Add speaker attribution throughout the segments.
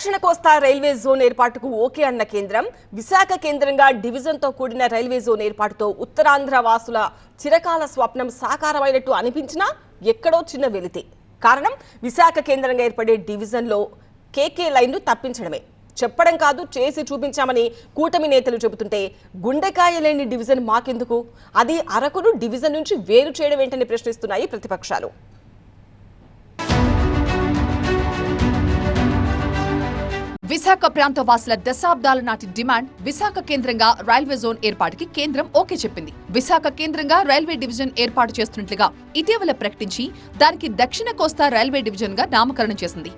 Speaker 1: దక్షిణ కోస్తా railway zone ఏర్పాటుకు okay అన్న కేంద్రం విశాఖ కేంద్రంగా డివిజన్తో కూడిన రైల్వే జోన్ ఏర్పాటుతో ఉత్తరాంధ్ర వాసుల చిరకాల స్వప్నం సాకారమైనట్టు అనిపించినా ఎక్కడో చిన్న వెలితి. కారణం విశాఖ కేంద్రంగా ఏర్పడే డివిజన్లో కేకే లైన్ను తప్పించడమే. చెప్పడం కాదు, చేసి చూపించామని కూటమి నేతలు చెబుతుంటే గుండెకాయ లేని డివిజన్ మాకెందుకు, అది అరకును డివిజన్ నుంచి వేరు చేయడం ఏంటని ప్రశ్నిస్తున్నాయి ప్రతిపక్షాలు.
Speaker 2: విశాఖ ప్రాంత వాసుల దశాబ్దాల నాటి డిమాండ్ విశాఖ కేంద్రంగా రైల్వే జోన్ ఏర్పాటుకి కేంద్రం ఓకే చెప్పింది. విశాఖ కేంద్రంగా రైల్వే డివిజన్ ఏర్పాటు చేస్తున్నట్లుగా ఇటీవల ప్రకటించి దానికి దక్షిణ కోస్తా రైల్వే డివిజన్ గా నామకరణం చేసింది.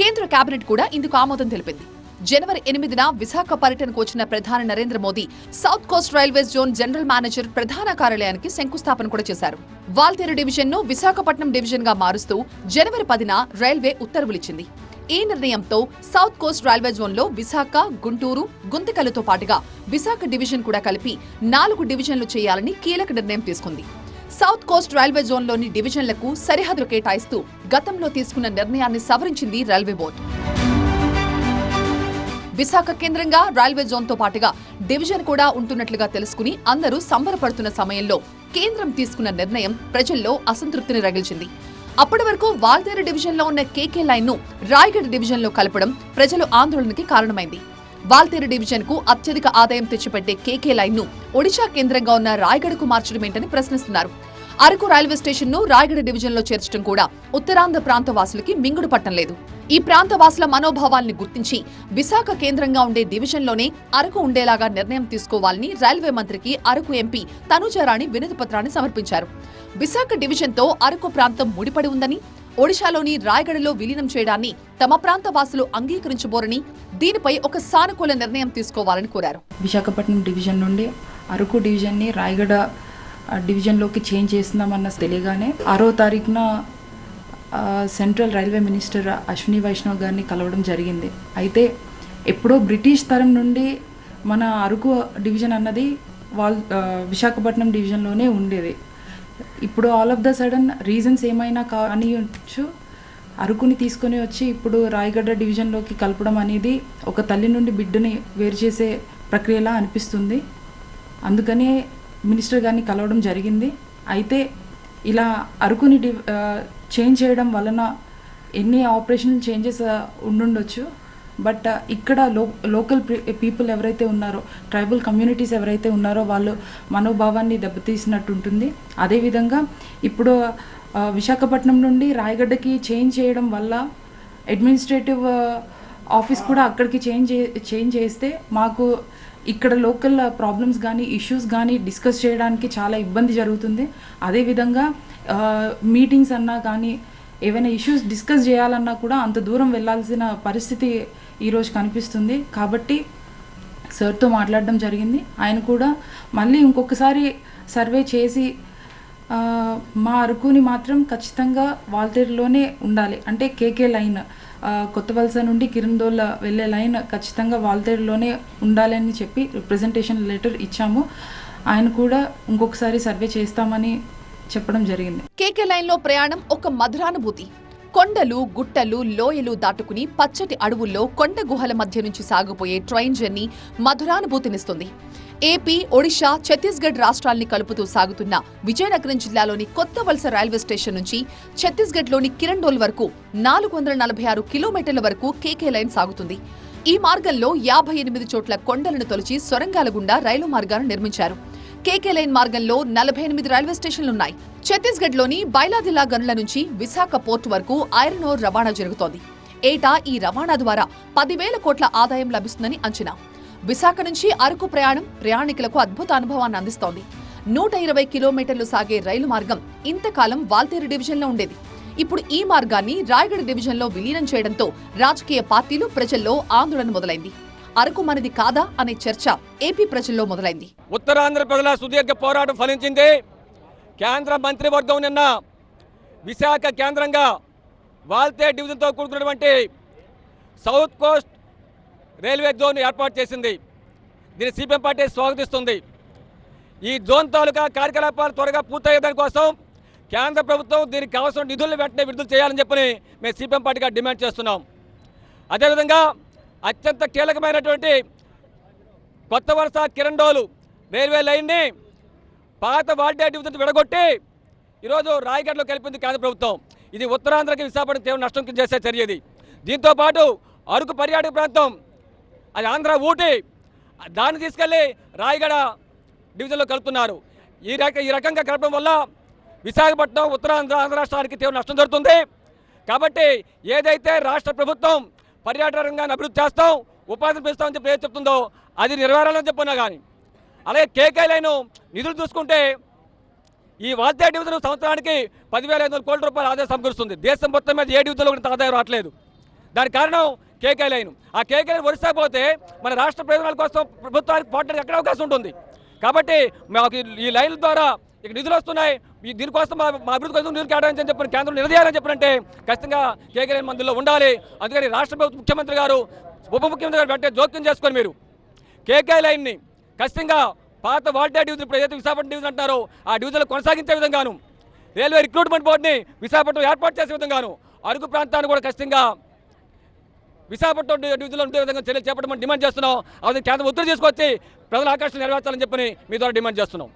Speaker 2: కేంద్ర కేబినెట్ కూడా ఇందుకు ఆమోదం తెలిపింది. జనవరి 8న విశాఖ పర్యటనకు వచ్చిన ప్రధాని Narendra Modi south Coast railways zone general manager ప్రధాన కార్యాలయానికి శంకుస్థాపన కూడా చేశారు. వాల్తేరు డివిజన్ ను విశాఖపట్నం డివిజన్ గా మారుస్తూ జనవరి 10న రైల్వే ఉత్తర్వులిచ్చింది. ఈ నిర్ణయంతో సౌత్ కోస్ట్ రైల్వే జోన్ లో విశాఖ, గుంటూరు, గుంతకల్లుతో పాటుగా విశాఖ డివిజన్ కూడా కలిపి 4 డివిజన్లు చేయాలని కీలక నిర్ణయం తీసుకుంది. సౌత్ కోస్ట్ రైల్వే జోన్ లోని డివిజన్లకు సరిహద్దులు కేటాయిస్తూ గతంలో తీసుకున్న నిర్ణయాన్ని సవరించింది రైల్వే బోర్డు. విశాఖ కేంద్రంగా రైల్వే జోన్ తో పాటుగా డివిజన్ కూడా ఉంటున్నట్లుగా తెలుసుకుని అందరూ సంబరపడుతున్న సమయంలో కేంద్రం తీసుకున్న నిర్ణయం ప్రజల్లో అసంతృప్తిని రగిల్చింది. అప్పటి వరకు వాల్తేరు డివిజన్ లో ఉన్న కేకే లైన్ ను రాయగఢ్ డివిజన్ లో కలపడం ప్రజలు ఆందోళనకి కారణమైంది. వాల్తేరు డివిజన్ కు అత్యధిక ఆదాయం తెచ్చిపెట్టే కేకే లైన్ ను ఒడిశా కేంద్రంగా ఉన్న రాయగఢ్ కు మార్చడం ఏంటని ప్రశ్నిస్తున్నారు. అరకు రైల్వే స్టేషన్ ను రాయగఢ్ డివిజన్ లో చేర్చడం కూడా ఉత్తరాంధ్ర ప్రాంత వాసులకి మింగుడు పట్టం లేదు. ఈ ప్రాంత వాసుల మనోభావాల్ని గుర్తించి విశాఖ కేంద్రంగా ఉండే డివిజన్ లోనే అరకు ఉండేలాగా నిర్ణయం తీసుకోవాలని రైల్వే మంత్రికి అరకు ఎంపీ తనుజారాణి వినతి పత్రాన్ని సమర్పించారు. విశాఖ డివిజన్ తో అరకు ప్రాంతం ముడిపడి ఉందని, ఒడిశాలోని రాయగఢలో విలీనం చేయడాన్ని తమ ప్రాంత వాసులు అంగీకరించబోరని, దీనిపై ఒక సానుకూల నిర్ణయం తీసుకోవాలని కోరారు.
Speaker 3: విశాఖపట్నం డివిజన్ నుండి అరకు డివిజన్ ని రాయగఢ డివిజన్లోకి చేంజ్ చేస్తున్నామన్న తెలియగానే 6వ తారీఖున central railway minister Ashwini Vaishnaw గారిని కలవడం జరిగింది. అయితే ఎప్పుడో బ్రిటిష్ తరం నుండి మన అరకు డివిజన్ అన్నది విశాఖపట్నం డివిజన్లోనే ఉండేది. ఇప్పుడు all of the sudden reasons ఏమైనా కానియొచ్చు, అరకుని తీసుకొని వచ్చి ఇప్పుడు రాయగఢ డివిజన్లోకి కలపడం అనేది ఒక తల్లి నుండి బిడ్డని వేరు చేసే ప్రక్రియలా అనిపిస్తుంది. అందుకనే మినిస్టర్ గారిని కలవడం జరిగింది. అయితే ఇలా అరకుని చేంజ్ చేయడం వలన ఎన్ని ఆపరేషనల్ చేంజెస్ ఉండుండొచ్చు, బట్ ఇక్కడ లోకల్ పీపుల్ ఎవరైతే ఉన్నారో, ట్రైబల్ కమ్యూనిటీస్ ఎవరైతే ఉన్నారో వాళ్ళు మనోభావాన్ని దెబ్బతీసినట్టు ఉంటుంది. అదేవిధంగా ఇప్పుడు విశాఖపట్నం నుండి రాయగఢకి చేంజ్ చేయడం వల్ల అడ్మినిస్ట్రేటివ్ ఆఫీస్ కూడా అక్కడికి చేంజ్ చేస్తే మాకు ఇక్కడ లోకల్ ప్రాబ్లమ్స్ కానీ ఇష్యూస్ కానీ డిస్కస్ చేయడానికి చాలా ఇబ్బంది జరుగుతుంది. అదేవిధంగా మీటింగ్స్ అన్నా కానీ ఏవైనా ఇష్యూస్ డిస్కస్ చేయాలన్నా కూడా అంత దూరం వెళ్ళాల్సిన పరిస్థితి ఈరోజు కనిపిస్తుంది. కాబట్టి సార్తో మాట్లాడడం జరిగింది. ఆయన కూడా మళ్ళీ ఇంకొకసారి సర్వే చేసి మా అరకుని మాత్రం ఖచ్చితంగా వాల్తేరులోనే ఉండాలి, అంటే కేకే లైన్ కొత్త వలస నుండి కిరణ్దోల్ వెళ్ళే లైన్ ఖచ్చితంగా వాల్తేరులోనే ఉండాలని చెప్పి రిప్రజెంటేషన్ లెటర్ ఇచ్చాము. ఆయన కూడా ఇంకొకసారి సర్వే చేస్తామని చెప్పడం జరిగింది.
Speaker 2: కేకే లైన్ లో ప్రయాణం ఒక మధురానుభూతి. కొండలు, గుట్టలు, లోయలు దాటుకుని పచ్చటి అడవుల్లో కొండ గుహల మధ్య నుంచి సాగిపోయే ట్రైన్ జర్నీ మధురానుభూతినిస్తుంది. ఏపీ, ఒడిశా, ఛత్తీస్గఢ్ రాష్ట్రాల్ని కలుపుతూ సాగుతున్న విజయనగరం జిల్లాలోని కొత్త వలస రైల్వే స్టేషన్ నుంచి ఛత్తీస్గఢ్లోని కిరణ్డోల్ వరకు 446 కిలోమీటర్ల వరకు కేకే లైన్ సాగుతుంది. ఈ మార్గంలో 58 చోట్ల కొండలను తొలిచి సొరంగాల గుండా రైలు మార్గాన్ని నిర్మించారు. కేకే లైన్ మార్గంలో 48 రైల్వే స్టేషన్లున్నాయి. ఛత్తీస్గఢ్లోని బైలాదిల్లా గనుల నుంచి విశాఖ పోర్టు వరకు ఐరన్ ఓర్ రవాణా జరుగుతోంది. ఏటా ఈ రవాణా ద్వారా 10,000 కోట్ల ఆదాయం లభిస్తుందని అంచనా. విశాఖ నుంచి అరకు ప్రయాణం ప్రయాణికులకు అద్భుత అనుభవాన్ని అందిస్తోంది. 120 కిలోమీటర్లు సాగే రైలు మార్గం ఇంతకాలం వాల్తేరు డివిజన్లో ఉండేది. ఇప్పుడు ఈ మార్గాన్ని రాయగఢ డివిజన్లో విలీనం చేయడంతో రాజకీయ పార్టీలు, ప్రజల్లో ఆందోళన మొదలైంది. అరకు మనది కాదా అనే చర్చ ఏపీ ప్రజల్లో మొదలైంది.
Speaker 4: ఉత్తరాంధ్ర ప్రజల సుదీర్ఘ పోరాటం ఫలించింది. కేంద్ర మంత్రివర్గం నిన్న విశాఖ కేంద్రంగా వాల్తేరు డివిజన్తో కూడుకున్నటువంటి సౌత్ కోస్ట్ రైల్వే జోన్ ఏర్పాటు చేసింది. దీన్ని సిపిఎం పార్టీ స్వాగతిస్తుంది. ఈ జోన్ తాలూకా కార్యకలాపాలు త్వరగా పూర్తయ్యేదాని కోసం కేంద్ర ప్రభుత్వం దీనికి కావాల్సిన నిధులను వెంటనే విడుదల చేయాలని చెప్పని మేము సిపిఎం పార్టీగా డిమాండ్ చేస్తున్నాం. అదేవిధంగా అత్యంత కీలకమైనటువంటి కొత్త వలస కిరండోలు రైల్వే లైన్ని పాత వాల్టే డివిజన్ విడగొట్టి ఈరోజు రాయగఢలో కలిపింది కేంద్ర ప్రభుత్వం. ఇది ఉత్తరాంధ్రకి విశాఖపట్నం తీవ్ర నష్టం చేసే చర్య ఇది. దీంతోపాటు అరకు పర్యాటక ప్రాంతం, అది ఆంధ్ర ఊటీ, దాన్ని తీసుకెళ్ళి రాయగఢ డివిజన్లో కలుపుతున్నారు. ఈ రకంగా కలపడం వల్ల విశాఖపట్నం ఆంధ్ర రాష్ట్రానికి తీవ్ర నష్టం జరుగుతుంది. కాబట్టి ఏదైతే రాష్ట్ర ప్రభుత్వం పర్యాటక రంగాన్ని అభివృద్ధి చేస్తాం, ఉపాధిని పెంచుతామని చెప్పి ఏది చెప్తుందో అది నెరవేరాలని చెప్పున్నా కానీ, అలాగే కేకే లైను నిధులు చూసుకుంటే ఈ వాల్తే డివిజన్ సంవత్సరానికి 10,500 కోట్ల రూపాయల ఆదాయం సమకూరుస్తుంది. దేశం మొత్తం మీద ఏ డివిజన్లో కూడా ఆదాయం రావట్లేదు. దానికి కారణం కేకే లైన్. ఆ కేకే లైన్ ఒరిస్సా పోతే మన రాష్ట్ర ప్రయోజనాల కోసం ప్రభుత్వానికి పోవడానికి ఎక్కడ అవకాశం ఉంటుంది. కాబట్టి మాకు ఈ లైన్ల ద్వారా ఇక నిధులు వస్తున్నాయి, దీనికోసం మా అభివృద్ధి కోసం నిధులు కేటాయించని చెప్పిన కేంద్రం నిలదీయాలని చెప్పినంటే ఖచ్చితంగా కేకే లైన్ మందుల్లో ఉండాలి. అందుకని రాష్ట్ర ప్రభుత్వ ముఖ్యమంత్రి గారు, ఉప ముఖ్యమంత్రి గారు వెంటనే జోక్యం చేసుకొని మీరు కేకే లైన్ని ఖచ్చితంగా పాత వాల్టే డివిజన్, ఇప్పుడు ఏదైతే విశాఖపట్నం డివిజన్ అంటారో ఆ డివిజన్లో కొనసాగించే విధంగాను, రైల్వే రిక్రూట్మెంట్ బోర్డుని విశాఖపట్నం ఏర్పాటు చేసే విధంగాను, అరకు ప్రాంతాన్ని కూడా ఖచ్చితంగా విశాఖపట్నం డివిజన్లో ఉండే విధంగా చర్యలు చేపట్టమని డిమాండ్ చేస్తున్నాం. అది కేంద్రం ఒత్తిడి తీసుకొచ్చి ప్రజల ఆకాంక్షలు నెరవేర్చాలని చెప్పని మీ ద్వారా డిమాండ్ చేస్తున్నాం.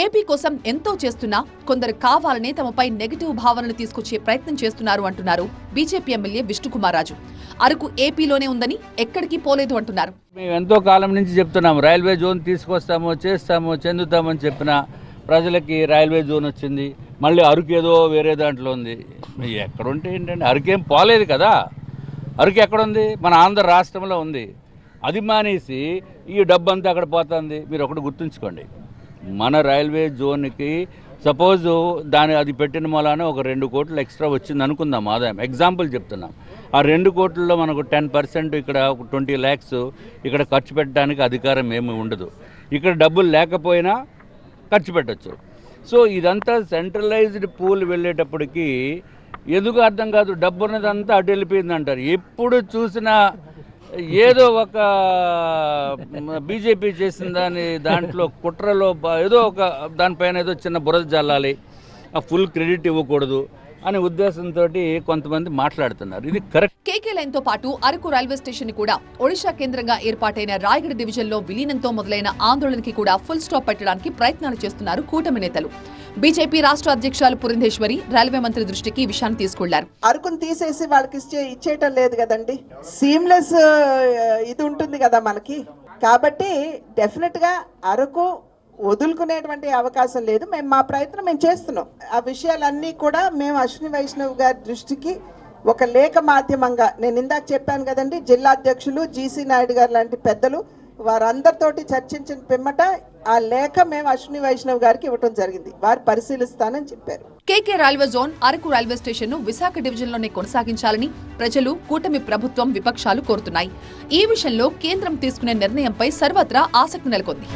Speaker 2: ఏపీ కోసం ఎంతో చేస్తున్నా కొందరు కావాలనే తమపై నెగటివ్ భావనలు తీసుకొచ్చే ప్రయత్నం చేస్తున్నారు అంటున్నారు బీజేపీ ఎమ్మెల్యే విష్ణుకుమార్ రాజు. అరకు ఏపీలోనే ఉందని ఎక్కడికి పోలేదు అంటున్నారు.
Speaker 5: మేము ఎంతో కాలం నుంచి చెప్తున్నాము, రైల్వే జోన్ తీసుకొస్తాము, చేస్తాము, చెందుతామని చెప్పిన ప్రజలకి రైల్వే జోన్ వచ్చింది. మళ్ళీ అరకు ఏదో వేరే దాంట్లో ఉంది. ఎక్కడుంటే ఏంటంటే అరకేం పోలేదు కదా. అరకు ఎక్కడుంది? మన ఆంధ్ర రాష్ట్రంలో ఉంది. అది మానేసి ఈ డబ్బు అంతా అక్కడ పోతుంది. మీరు ఒకటి గుర్తుంచుకోండి, మన రైల్వే జోన్కి సపోజ్ అది పెట్టిన మూలాన ఒక 2 కోట్లు ఎక్స్ట్రా వచ్చింది అనుకుందాం ఆదాయం, ఎగ్జాంపుల్ చెప్తున్నాం. ఆ 2 కోట్లలో మనకు 10% ఇక్కడ 20 lakhs ఇక్కడ ఖర్చు పెట్టడానికి అధికారం ఏమి ఉండదు. ఇక్కడ డబ్బులు లేకపోయినా ఖర్చు పెట్టచ్చు. సో ఇదంతా సెంట్రలైజ్డ్ పూల్ వెళ్ళేటప్పటికి ఎందుకు అర్థం కాదు, డబ్బు ఉన్నదంతా అటు వెళ్ళిపోయింది అంటారు. ఎప్పుడు చూసినా ఏదో ఒక బీజేపీ చేసిన దాంట్లో కుట్రలో ఏదో ఒక దానిపైన ఏదో చిన్న బురద జల్లాలి, ఆ ఫుల్ క్రెడిట్ ఇవ్వకూడదు అనే ఉద్దేశంతో కొంతమంది మాట్లాడుతున్నారు. ఇది కరెక్ట్.
Speaker 2: కేకే లైన్ తో పాటు అరకు రైల్వే స్టేషన్ ని కూడా ఒడిశా కేంద్రంగా ఏర్పాటైన రాయగఢ డివిజన్ లో విలీనంతో మొదలైన ఆందోళనకి కూడా ఫుల్ స్టాప్ పెట్టడానికి ప్రయత్నాలు చేస్తున్నారు కూటమి నేతలు. బీజేపీ రాష్ట్ర అధ్యక్షురాలు పురంధేశ్వరి రైల్వే మంత్రి దృష్టికి ఈ విషయాన్ని తీసుకెళ్లారు.
Speaker 6: అరకును తీసేసి వాళ్ళకి ఇచ్చేయటం లేదు కదండి, సీమ్లెస్ ఇది ఉంటుంది కదా మనకి. కాబట్టి డెఫినెట్ గా అరకు వదులుకునేటువంటి అవకాశం లేదు. మేము మా ప్రయత్నం మేము చేస్తున్నాం. ఆ విషయాలన్నీ కూడా మేము అశ్విని వైష్ణవ్ గారి దృష్టికి ఒక లేఖ మాధ్యమంగా, నేను ఇందాక చెప్పాను కదండి, జిల్లా అధ్యక్షులు జీసీ నాయుడు గారు లాంటి పెద్దలు వారందరితోటి చర్చించిన పిమ్మట ఆ లేఖ మేము అశ్విని వైష్ణవ్ గారికి ఇవ్వటం జరిగింది. వారు పరిశీలిస్తానని చెప్పారు.
Speaker 2: KK railway zone Araku railway station ను విశాఖ డివిజన్ లోనే కొనసాగించాలని ప్రజలు, కూటమి ప్రభుత్వం, విపక్షాలు కోరుతున్నాయి. ఈ విషయంలో కేంద్రం తీసుకునే నిర్ణయంపై సర్వత్రా ఆసక్తి నెలకొంది.